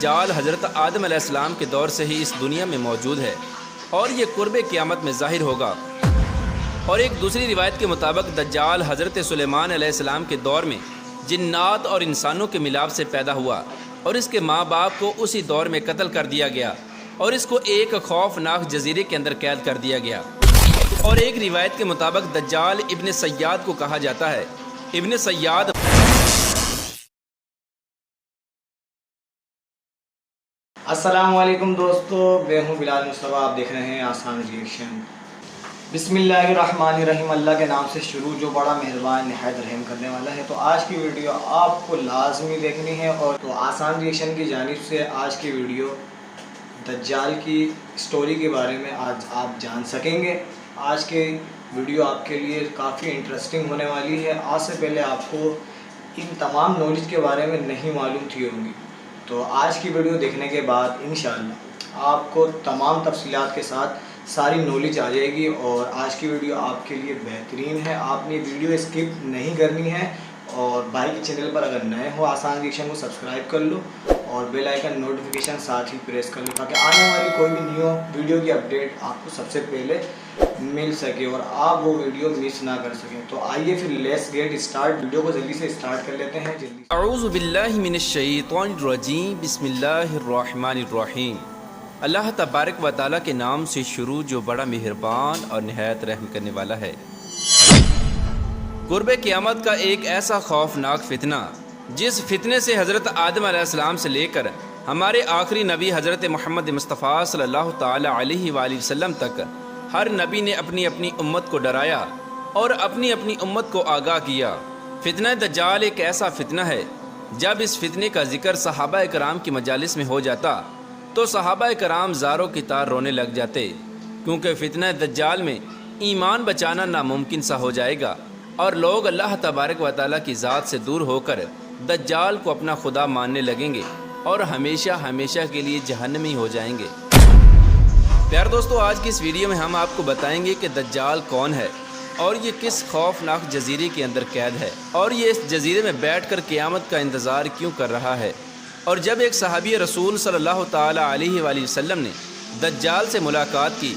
دجال حضرت آدم علیہ السلام کے دور سے ہی اس دنیا میں موجود ہے اور یہ قرب قیامت میں ظاہر ہوگا۔ اور ایک دوسری روایت کے مطابق دجال حضرت سلیمان علیہ السلام کے دور میں جنات اور انسانوں کے ملاپ سے پیدا ہوا اور اس کے ماں باپ کو اسی دور میں قتل کر دیا گیا اور اس کو ایک خوفناک جزیرے کے اندر قید کر دیا گیا۔ اور ایک روایت کے مطابق دجال ابن سیاد کو کہا جاتا ہے۔ ابن سیاد السلام علیکم دوستو، میں ہوں بلال مصطفیٰ، آپ دیکھ رہے ہیں آسان ریئیکشن۔ بسم اللہ الرحمن الرحیم، اللہ کے نام سے شروع جو بڑا مہربان نہایت رحم کرنے والا ہے۔ تو آج کی ویڈیو آپ کو لازمی دیکھنی ہے، اور تو آسان ریئیکشن کی جانب سے آج کی ویڈیو دجال کی سٹوری کے بارے میں آج آپ جان سکیں گے۔ آج کے ویڈیو آپ کے لیے کافی انٹرسٹنگ ہونے والی ہے۔ آج سے پہلے آپ کو ان تمام نالج کے بارے میں نہیں معلوم تھی ہوگی، تو آج کی ویڈیو دیکھنے کے بعد انشاءاللہ آپ کو تمام تفصیلات کے ساتھ ساری نالج آ جائے گی، اور آج کی ویڈیو آپ کے لیے بہترین ہے۔ آپ نے ویڈیو اسکپ نہیں کرنی ہے، اور بھائی کے چینل پر اگر نئے ہو آسان ریئیکشن کو سبسکرائب کر لو اور بیل آئیکن نوٹیفیکیشن ساتھ ہی پریس کر لو، تاکہ آنے والی کوئی بھی نیو ویڈیو کی اپڈیٹ آپ کو سب سے پہلے مل سکے اور آپ وہ ویڈیو مس نہ کر سکیں۔ تو آئیے پھر لیٹس گیٹ اسٹارٹ، ویڈیو کو جلدی سے اسٹارٹ کر لیتے ہیں۔ جلدی اعوذ باللہ من الشیطان الرجیم، بسم اللہ الرحمن الرحیم۔ اللہ تبارک و تعالیٰ کے نام سے شروع جو بڑا مہربان اور نہایت رحم کرنے والا ہے۔ قرب قیامت کا ایک ایسا خوفناک فتنہ جس فتنے سے حضرت آدم علیہ السلام سے لے کر ہمارے آخری نبی حضرت محمد مصطفیٰ صلی اللہ تعالی علیہ وآلہ وسلم تک ہر نبی نے اپنی اپنی امت کو ڈرایا اور اپنی اپنی امت کو آگاہ کیا۔ فتنہ دجال ایک ایسا فتنہ ہے، جب اس فتنے کا ذکر صحابہ کرام کی مجالس میں ہو جاتا تو صحابہ کرام زاروں کی طرح رونے لگ جاتے، کیونکہ فتنہ دجال میں ایمان بچانا ناممکن سا ہو جائے گا اور لوگ اللہ تبارک و تعالیٰ کی ذات سے دور ہو کر دجال کو اپنا خدا ماننے لگیں گے اور ہمیشہ ہمیشہ کے لیے جہنمی ہو جائیں گے۔ پیار دوستو، آج کی اس ویڈیو میں ہم آپ کو بتائیں گے کہ دجال کون ہے اور یہ کس خوفناک جزیرے کے اندر قید ہے، اور یہ اس جزیرے میں بیٹھ کر قیامت کا انتظار کیوں کر رہا ہے۔ اور جب ایک صحابی رسول صلی اللہ تعالی علیہ وآلہ وسلم نے دجال سے ملاقات کی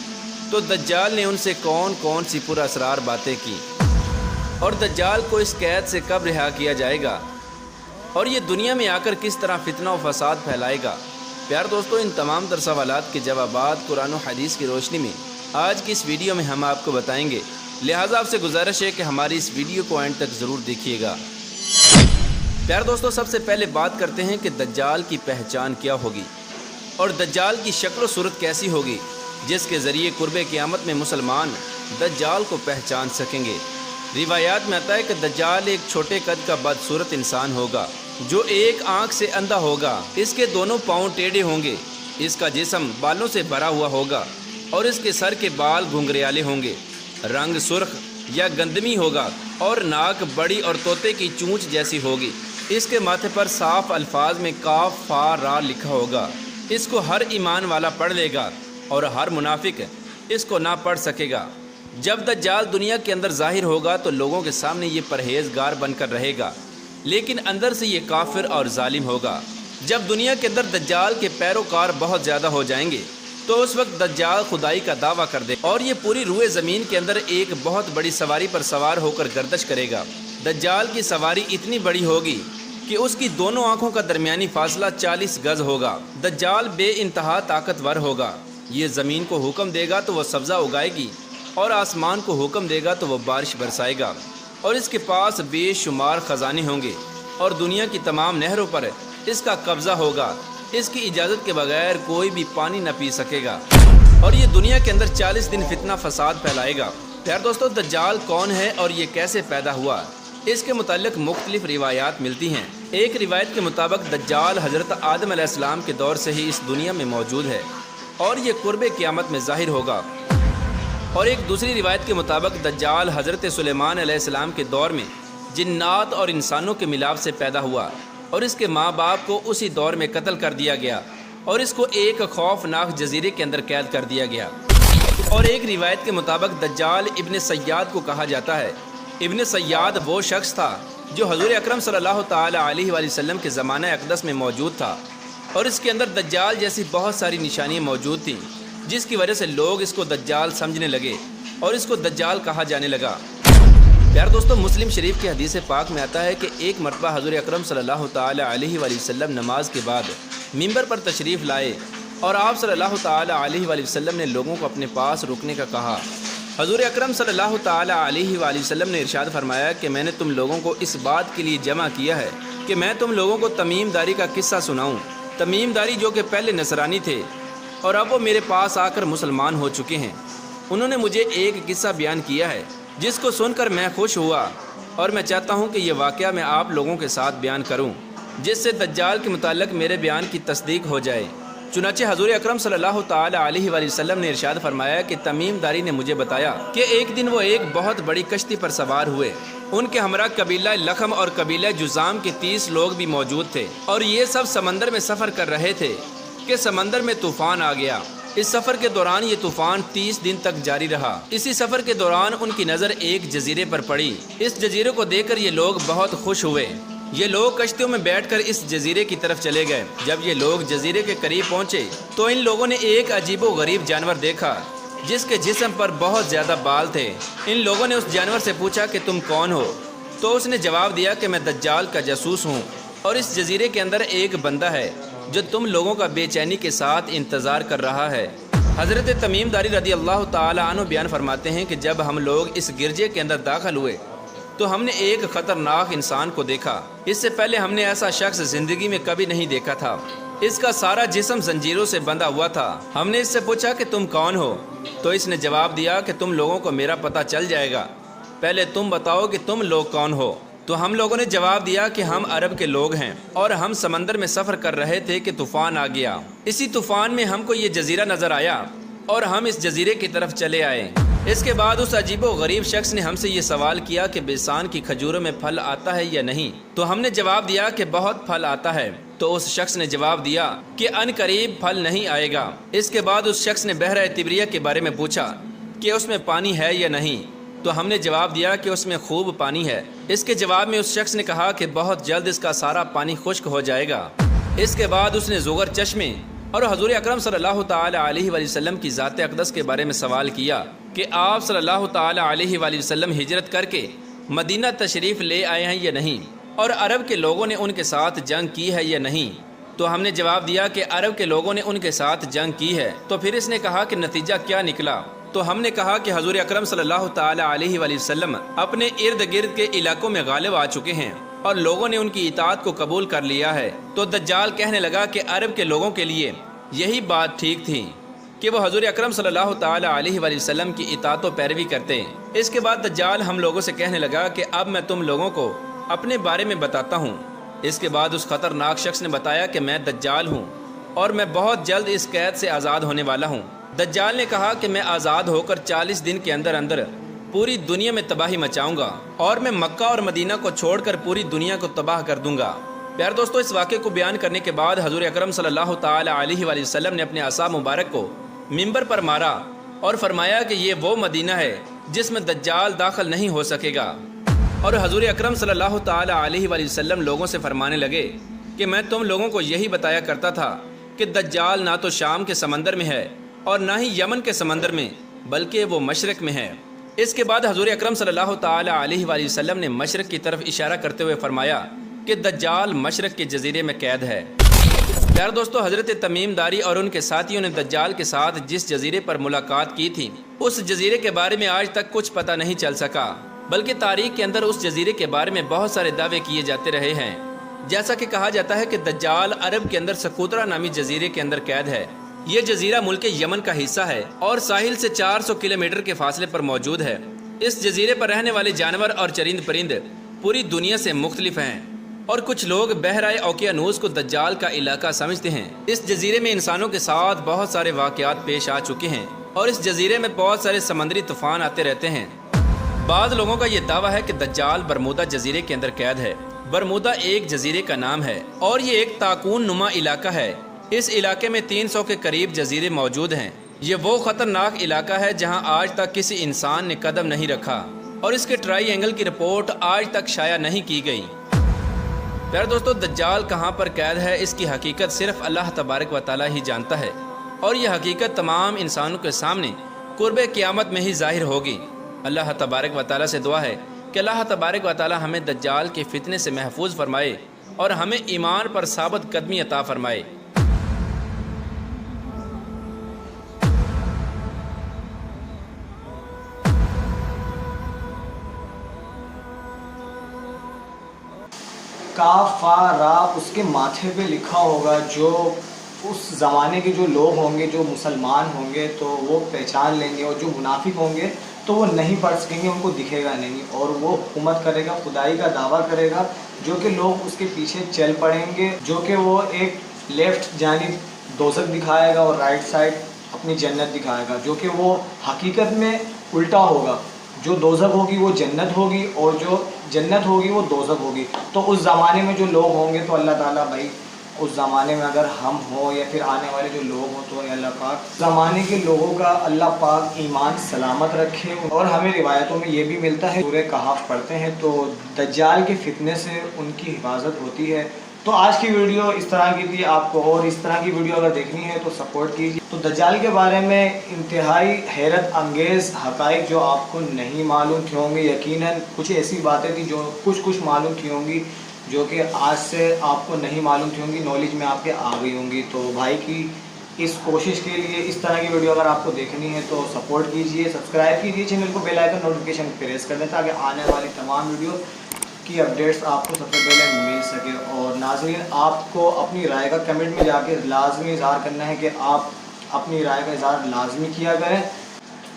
تو دجال نے ان سے کون کون سی پر اسرار باتیں کی، اور دجال کو اس قید سے کب رہا کیا جائے گا، اور یہ دنیا میں آ کر کس طرح فتنہ و فساد پھیلائے گا۔ پیار دوستو، ان تمام تر سوالات کے جوابات قرآن و حدیث کی روشنی میں آج کی اس ویڈیو میں ہم آپ کو بتائیں گے، لہٰذا آپ سے گزارش ہے کہ ہماری اس ویڈیو کو اینڈ تک ضرور دیکھیے گا۔ پیار دوستو، سب سے پہلے بات کرتے ہیں کہ دجال کی پہچان کیا ہوگی اور دجال کی شکل و صورت کیسی ہوگی جس کے ذریعے قرب قیامت میں مسلمان دجال کو پہچان سکیں گے۔ روایات میں آتا ہے کہ دجال ایک چھوٹے قد کا بدصورت انسان ہوگا جو ایک آنکھ سے اندھا ہوگا، اس کے دونوں پاؤں ٹیڑھے ہوں گے، اس کا جسم بالوں سے بھرا ہوا ہوگا اور اس کے سر کے بال گھنگریالے ہوں گے، رنگ سرخ یا گندمی ہوگا اور ناک بڑی اور طوطے کی چونچ جیسی ہوگی۔ اس کے ماتھے پر صاف الفاظ میں کاف فا را لکھا ہوگا، اس کو ہر ایمان والا پڑھ لے گا اور ہر منافق اس کو نہ پڑھ سکے گا۔ جب دجال دنیا کے اندر ظاہر ہوگا تو لوگوں کے سامنے یہ پرہیزگار بن کر رہے گا، لیکن اندر سے یہ کافر اور ظالم ہوگا۔ جب دنیا کے اندر دجال کے پیروکار بہت زیادہ ہو جائیں گے تو اس وقت دجال خدائی کا دعویٰ کر دے اور یہ پوری روئے زمین کے اندر ایک بہت بڑی سواری پر سوار ہو کر گردش کرے گا۔ دجال کی سواری اتنی بڑی ہوگی کہ اس کی دونوں آنکھوں کا درمیانی فاصلہ 40 گز ہوگا۔ دجال بے انتہا طاقتور ہوگا، یہ زمین کو حکم دے گا تو وہ سبزہ اگائے گی اور آسمان کو حکم دے گا تو وہ بارش برسائے گا، اور اس کے پاس بے شمار خزانے ہوں گے اور دنیا کی تمام نہروں پر اس کا قبضہ ہوگا، اس کی اجازت کے بغیر کوئی بھی پانی نہ پی سکے گا، اور یہ دنیا کے اندر 40 دن فتنہ فساد پھیلائے گا۔ پیار دوستو، دجال کون ہے اور یہ کیسے پیدا ہوا، اس کے متعلق مختلف روایات ملتی ہیں۔ ایک روایت کے مطابق دجال حضرت آدم علیہ السلام کے دور سے ہی اس دنیا میں موجود ہے اور یہ قرب قیامت میں ظاہر ہوگا۔ اور ایک دوسری روایت کے مطابق دجال حضرت سلیمان علیہ السلام کے دور میں جنات اور انسانوں کے ملاپ سے پیدا ہوا اور اس کے ماں باپ کو اسی دور میں قتل کر دیا گیا اور اس کو ایک خوفناک جزیرے کے اندر قید کر دیا گیا۔ اور ایک روایت کے مطابق دجال ابن سیاد کو کہا جاتا ہے۔ ابن سیاد وہ شخص تھا جو حضور اکرم صلی اللہ تعالی علیہ وآلہ وسلم کے زمانہ اقدس میں موجود تھا اور اس کے اندر دجال جیسی بہت ساری نشانیاں موجود تھیں، جس کی وجہ سے لوگ اس کو دجال سمجھنے لگے اور اس کو دجال کہا جانے لگا۔ پیار دوستو، مسلم شریف کی حدیث پاک میں آتا ہے کہ ایک مرتبہ حضور اکرم صلی اللہ تعالی علیہ وآلہ وسلم نماز کے بعد منبر پر تشریف لائے اور آپ صلی اللہ تعالی علیہ وآلہ وسلم نے لوگوں کو اپنے پاس رکنے کا کہا۔ حضور اکرم صلی اللہ تعالی علیہ وآلہ وسلم نے ارشاد فرمایا کہ میں نے تم لوگوں کو اس بات کے لیے جمع کیا ہے کہ میں تم لوگوں کو تمیم داری کا قصہ سناؤں۔ تمیم داری جو کہ پہلے نصرانی تھے اور اب وہ میرے پاس آ کر مسلمان ہو چکے ہیں، انہوں نے مجھے ایک قصہ بیان کیا ہے جس کو سن کر میں خوش ہوا اور میں چاہتا ہوں کہ یہ واقعہ میں آپ لوگوں کے ساتھ بیان کروں جس سے دجال کے متعلق میرے بیان کی تصدیق ہو جائے۔ چنانچہ حضور اکرم صلی اللہ تعالی علیہ وآلہ وسلم نے ارشاد فرمایا کہ تمیم داری نے مجھے بتایا کہ ایک دن وہ ایک بہت بڑی کشتی پر سوار ہوئے، ان کے ہمراہ قبیلہ لخم اور قبیلہ جزام کے 30 لوگ بھی موجود تھے اور یہ سب سمندر میں سفر کر رہے تھے کہ سمندر میں طوفان آ گیا۔ اس سفر کے دوران یہ طوفان 30 دن تک جاری رہا۔ اسی سفر کے دوران ان کی نظر ایک جزیرے پر پڑی۔ اس جزیرے کو دیکھ کر یہ لوگ بہت خوش ہوئے۔ یہ لوگ کشتیوں میں بیٹھ کر اس جزیرے کی طرف چلے گئے۔ جب یہ لوگ جزیرے کے قریب پہنچے تو ان لوگوں نے ایک عجیب و غریب جانور دیکھا جس کے جسم پر بہت زیادہ بال تھے۔ ان لوگوں نے اس جانور سے پوچھا کہ تم کون ہو؟ تو اس نے جواب دیا کہ میں دجال کا جاسوس ہوں اور اس جزیرے کے اندر ایک بندہ ہے جو تم لوگوں کا بے چینی کے ساتھ انتظار کر رہا ہے۔ حضرت تمیم داری رضی اللہ تعالی عنہ بیان فرماتے ہیں کہ جب ہم لوگ اس گرجے کے اندر داخل ہوئے تو ہم نے ایک خطرناک انسان کو دیکھا۔ اس سے پہلے ہم نے ایسا شخص زندگی میں کبھی نہیں دیکھا تھا۔ اس کا سارا جسم زنجیروں سے بندھا ہوا تھا۔ ہم نے اس سے پوچھا کہ تم کون ہو؟ تو اس نے جواب دیا کہ تم لوگوں کو میرا پتہ چل جائے گا، پہلے تم بتاؤ کہ تم لوگ کون ہو؟ تو ہم لوگوں نے جواب دیا کہ ہم عرب کے لوگ ہیں اور ہم سمندر میں سفر کر رہے تھے کہ طوفان آ گیا۔ اسی طوفان میں ہم کو یہ جزیرہ نظر آیا اور ہم اس جزیرے کی طرف چلے آئے۔ اس کے بعد اس عجیب و غریب شخص نے ہم سے یہ سوال کیا کہ بیسان کی کھجوروں میں پھل آتا ہے یا نہیں؟ تو ہم نے جواب دیا کہ بہت پھل آتا ہے۔ تو اس شخص نے جواب دیا کہ ان قریب پھل نہیں آئے گا۔ اس کے بعد اس شخص نے بحر تبریہ کے بارے میں پوچھا کہ اس میں پانی ہے یا نہیں؟ تو ہم نے جواب دیا کہ اس میں خوب پانی ہے۔ اس کے جواب میں اس شخص نے کہا کہ بہت جلد اس کا سارا پانی خشک ہو جائے گا۔ اس کے بعد اس نے زغر چشمے اور حضور اکرم صلی اللہ تعالی علیہ وآلہ وسلم کی ذات اقدس کے بارے میں سوال کیا کہ آپ صلی اللہ تعالی علیہ وآلہ وسلم ہجرت کر کے مدینہ تشریف لے آئے ہیں یا نہیں، اور عرب کے لوگوں نے ان کے ساتھ جنگ کی ہے یا نہیں؟ تو ہم نے جواب دیا کہ عرب کے لوگوں نے ان کے ساتھ جنگ کی ہے۔ تو پھر اس نے کہا کہ نتیجہ کیا نکلا؟ تو ہم نے کہا کہ حضور اکرم صلی اللہ تعالی علیہ وآلہ وسلم اپنے ارد گرد کے علاقوں میں غالب آ چکے ہیں اور لوگوں نے ان کی اطاعت کو قبول کر لیا ہے۔ تو دجال کہنے لگا کہ عرب کے لوگوں کے لیے یہی بات ٹھیک تھی کہ وہ حضور اکرم صلی اللہ تعالی علیہ وآلہ وسلم کی اطاعت و پیروی کرتے ہیں۔ اس کے بعد دجال ہم لوگوں سے کہنے لگا کہ اب میں تم لوگوں کو اپنے بارے میں بتاتا ہوں۔ اس کے بعد اس خطرناک شخص نے بتایا کہ میں دجال ہوں اور میں بہت جلد اس قید سے آزاد ہونے والا ہوں۔ دجال نے کہا کہ میں آزاد ہو کر 40 دن کے اندر اندر پوری دنیا میں تباہی مچاؤں گا اور میں مکہ اور مدینہ کو چھوڑ کر پوری دنیا کو تباہ کر دوں گا۔ پیار دوستو، اس واقعے کو بیان کرنے کے بعد حضور اکرم صلی اللہ تعالی علیہ وآلہ وسلم نے اپنے عصا مبارک کو منبر پر مارا اور فرمایا کہ یہ وہ مدینہ ہے جس میں دجال داخل نہیں ہو سکے گا۔ اور حضور اکرم صلی اللہ تعالی علیہ وآلہ وسلم لوگوں سے فرمانے لگے کہ میں تم لوگوں کو یہی بتایا کرتا تھا کہ دجال نہ تو شام کے سمندر میں ہے اور نہ ہی یمن کے سمندر میں، بلکہ وہ مشرق میں ہے۔ اس کے بعد حضور اکرم صلی اللہ تعالی علیہ وآلہ وسلم نے مشرق کی طرف اشارہ کرتے ہوئے فرمایا کہ دجال مشرق کے جزیرے میں قید ہے۔ پیار دوستو، حضرت تمیم داری اور ان کے ساتھیوں نے دجال کے ساتھ جس جزیرے پر ملاقات کی تھی اس جزیرے کے بارے میں آج تک کچھ پتہ نہیں چل سکا، بلکہ تاریخ کے اندر اس جزیرے کے بارے میں بہت سارے دعوے کیے جاتے رہے ہیں۔ جیسا کہ کہا جاتا ہے کہ دجال عرب کے اندر سکوترا نامی جزیرے کے اندر قید ہے۔ یہ جزیرہ ملک یمن کا حصہ ہے اور ساحل سے 400 کلومیٹر کے فاصلے پر موجود ہے۔ اس جزیرے پر رہنے والے جانور اور چرند پرند پوری دنیا سے مختلف ہیں اور کچھ لوگ بحرائے اوقیانوس کو دجال کا علاقہ سمجھتے ہیں۔ اس جزیرے میں انسانوں کے ساتھ بہت سارے واقعات پیش آ چکے ہیں اور اس جزیرے میں بہت سارے سمندری طوفان آتے رہتے ہیں۔ بعض لوگوں کا یہ دعویٰ ہے کہ دجال برمودا جزیرے کے اندر قید ہے۔ برمودا ایک جزیرے کا نام ہے اور یہ ایک تاکون نما علاقہ ہے۔ اس علاقے میں 300 کے قریب جزیرے موجود ہیں۔ یہ وہ خطرناک علاقہ ہے جہاں آج تک کسی انسان نے قدم نہیں رکھا اور اس کے ٹرائی اینگل کی رپورٹ آج تک شائع نہیں کی گئی۔ پیارے دوستو، دجال کہاں پر قید ہے اس کی حقیقت صرف اللہ تبارک و تعالی ہی جانتا ہے، اور یہ حقیقت تمام انسانوں کے سامنے قرب قیامت میں ہی ظاہر ہوگی۔ اللہ تبارک و تعالی سے دعا ہے کہ اللہ تبارک و تعالی ہمیں دجال کے فتنے سے محفوظ فرمائے اور ہمیں ایمان پر ثابت قدمی عطا فرمائے۔ کاف فا را اس کے ماتھے پہ لکھا ہوگا، جو اس زمانے کے جو لوگ ہوں گے، جو مسلمان ہوں گے تو وہ پہچان لیں گے، اور جو منافق ہوں گے تو وہ نہیں پڑھ سکیں گے، ان کو دکھے گا نہیں، اور وہ حکومت کرے گا، خدائی کا دعویٰ کرے گا، جو کہ لوگ اس کے پیچھے چل پڑیں گے، جو کہ وہ ایک لیفٹ جانب دوزخ دکھائے گا اور رائٹ سائڈ اپنی جنت دکھائے گا، جو کہ وہ حقیقت میں الٹا ہوگا۔ جو دوزخ ہوگی وہ جنت ہوگی، اور جو جنت ہوگی وہ دوزخ ہوگی۔ تو اس زمانے میں جو لوگ ہوں گے تو اللہ تعالیٰ بھائی اس زمانے میں اگر ہم ہوں یا پھر آنے والے جو لوگ ہوں تو اللہ پاک زمانے کے لوگوں کا اللہ پاک ایمان سلامت رکھے۔ اور ہمیں روایتوں میں یہ بھی ملتا ہے، سورہ کہف پڑھتے ہیں تو دجال کے فتنے سے ان کی حفاظت ہوتی ہے۔ تو آج کی ویڈیو اس طرح کی تھی، آپ کو اور اس طرح کی ویڈیو اگر دیکھنی ہے تو سپورٹ کیجیے۔ تو دجال کے بارے میں انتہائی حیرت انگیز حقائق جو آپ کو نہیں معلوم تھی ہوں گے، یقیناً کچھ ایسی باتیں تھیں جو کچھ معلوم تھی ہوں گی جو کہ آج سے آپ کو نہیں معلوم تھی ہوں گی، نالج میں آپ کے آ گئی ہوں گی۔ تو بھائی کی اس کوشش کے لیے اس طرح کی ویڈیو اگر آپ کو دیکھنی ہے تو سپورٹ کیجیے، سبسکرائب کیجیے چینل کو، بیل آئیکن نوٹیفیکیشن پریس کر دیں تاکہ آنے والی تمام ویڈیو کی اپڈیٹس آپ کو سب سے پہلے مل سکے۔ اور ناظرین، آپ کو اپنی رائے کا کمنٹ میں جا کے لازمی اظہار کرنا ہے کہ آپ اپنی رائے کا اظہار لازمی کیا کریں۔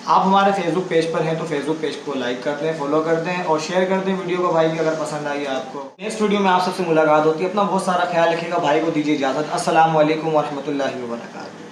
آپ ہمارے فیس بک پیج پر ہیں تو فیس بک پیج کو لائک کر دیں، فالو کر دیں اور شیئر کر دیں ویڈیو کو بھائی کی اگر پسند آئی آپ کو۔ نیکسٹ ویڈیو میں آپ سب سے ملاقات ہوتی ہے۔ اپنا بہت سارا خیال رکھیے گا، بھائی کو دیجیے اجازت۔ السلام علیکم ورحمۃ اللہ وبرکاتہ۔